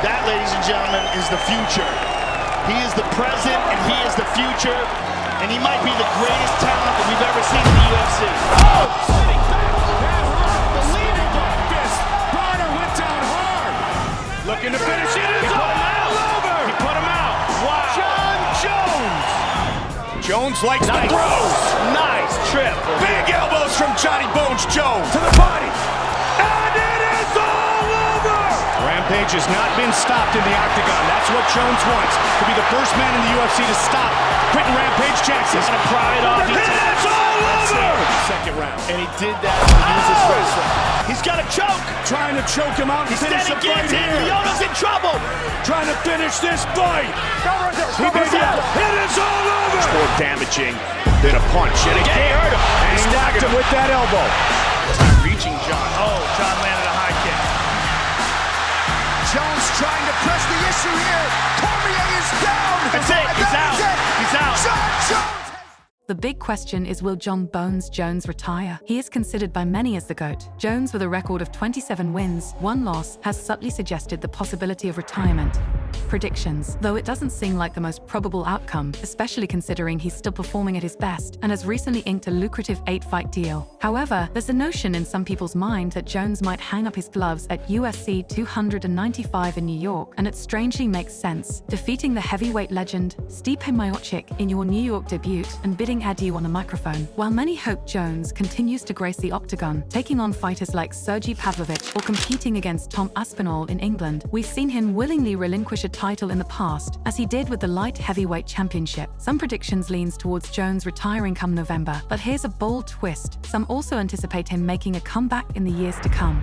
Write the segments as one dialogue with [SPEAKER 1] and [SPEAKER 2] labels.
[SPEAKER 1] That, ladies and gentlemen, is the future. He is the present and he is the future, and he might be the greatest talent that we've ever seen in the UFC.
[SPEAKER 2] Oh! Sitting back, that hurt, unbelievable. This Bronner went down hard. Looking to finish it. It's all over.
[SPEAKER 1] He put him out. Wow.
[SPEAKER 2] Jon Jones. Jones likes the throws.
[SPEAKER 1] Nice trip.
[SPEAKER 2] Big elbows from Johnny Bones Jones to the body. And it is all over. Rampage has not been stopped in the octagon. That's what Jones wants. To be the first man in the UFC to stop Quentin Rampage Jackson.
[SPEAKER 1] He's gonna pry it off.
[SPEAKER 2] It's all over. Second round.
[SPEAKER 1] And he did that to use his wrestling. He's got a choke.
[SPEAKER 2] Trying to choke him out and finish the fight here.
[SPEAKER 1] Leona's in trouble.
[SPEAKER 2] Trying to finish this fight. He
[SPEAKER 1] Covers
[SPEAKER 2] did
[SPEAKER 1] out.
[SPEAKER 2] it. It is all over. It's more damaging than a punch. And again,
[SPEAKER 1] he hurt him.
[SPEAKER 2] And he knocked him with that elbow.
[SPEAKER 1] Reaching Jon. Oh, Jon landed a high kick.
[SPEAKER 3] Jones trying to press the issue here. Cormier is down.
[SPEAKER 1] That's it. He's out. He's out.
[SPEAKER 3] Jon Jones.
[SPEAKER 4] The big question is, will Jon Bones Jones retire? He is considered by many as the GOAT. Jones, with a record of 27 wins, 1 loss, has subtly suggested the possibility of retirement. Predictions, though it doesn't seem like the most probable outcome, especially considering he's still performing at his best and has recently inked a lucrative 8-fight deal. However, there's a notion in some people's mind that Jones might hang up his gloves at UFC 295 in New York, and it strangely makes sense, defeating the heavyweight legend Stipe Miocic in your New York debut and bidding adieu on a microphone. While many hope Jones continues to grace the octagon, taking on fighters like Sergey Pavlovich or competing against Tom Aspinall in England, we've seen him willingly relinquish a title in the past, as he did with the light heavyweight championship. Some predictions leans towards Jones retiring come November, but here's a bold twist. Some also anticipate him making a comeback in the years to come.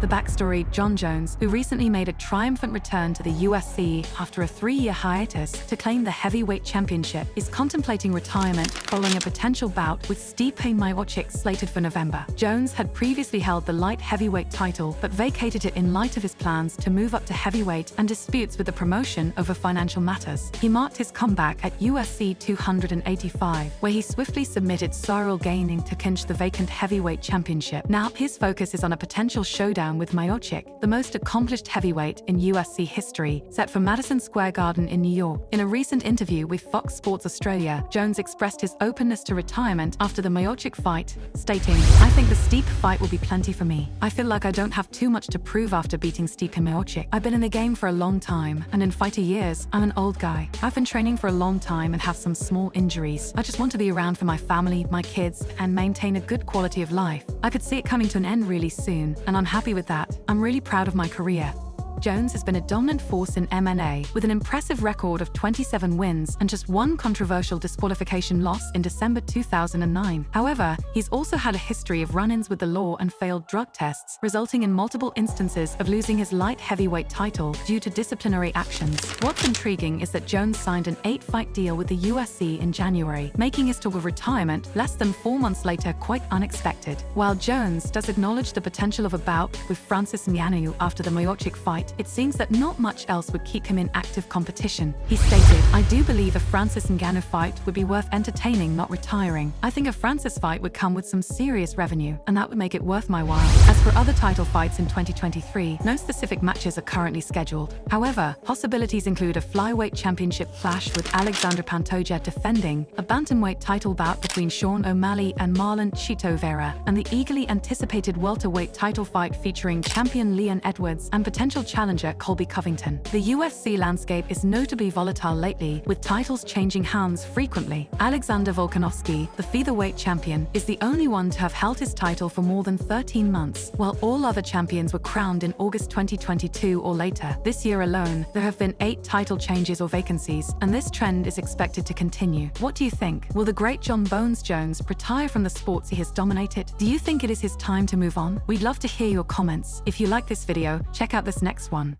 [SPEAKER 4] The backstory: Jon Jones, who recently made a triumphant return to the UFC after a 3-year hiatus to claim the heavyweight championship, is contemplating retirement following a potential bout with Stipe Miocic slated for November. Jones had previously held the light heavyweight title, but vacated it in light of his plans to move up to heavyweight and disputes with the promotion over financial matters. He marked his comeback at UFC 285, where he swiftly submitted Cyril Gaining to clinch the vacant heavyweight championship. Now his focus is on a potential showdown with Miocic, the most accomplished heavyweight in UFC history, set for Madison Square Garden in New York. In a recent interview with Fox Sports Australia, Jones expressed his openness to retirement after the Miocic fight, stating, "I think the Stipe fight will be plenty for me. I feel like I don't have too much to prove after beating Stipe Miocic. I've been in the game for a long time, and in fighter years, I'm an old guy. I've been training for a long time and have some small injuries. I just want to be around for my family, my kids, and maintain a good quality of life. I could see it coming to an end really soon, and I'm happy with that. I'm really proud of my career." Jones has been a dominant force in MMA, with an impressive record of 27 wins and just 1 controversial disqualification loss in December 2009. However, he's also had a history of run-ins with the law and failed drug tests, resulting in multiple instances of losing his light heavyweight title due to disciplinary actions. What's intriguing is that Jones signed an 8-fight deal with the UFC in January, making his talk of retirement less than 4 months later quite unexpected. While Jones does acknowledge the potential of a bout with Francis Ngannou after the Miocic fight, it seems that not much else would keep him in active competition. He stated, "I do believe a Francis Ngannou fight would be worth entertaining, not retiring. I think a Francis fight would come with some serious revenue, and that would make it worth my while." As for other title fights in 2023, no specific matches are currently scheduled. However, possibilities include a flyweight championship clash with Alexander Pantoja defending, a bantamweight title bout between Sean O'Malley and Marlon Chito Vera, and the eagerly anticipated welterweight title fight featuring champion Leon Edwards and potential challenger Colby Covington. The UFC landscape is notably volatile lately, with titles changing hands frequently. Alexander Volkanovski, the featherweight champion, is the only one to have held his title for more than 13 months, while all other champions were crowned in August 2022 or later. This year alone, there have been 8 title changes or vacancies, and this trend is expected to continue. What do you think? Will the great Jon Bones Jones retire from the sports he has dominated? Do you think it is his time to move on? We'd love to hear your comments. If you like this video, check out this next one.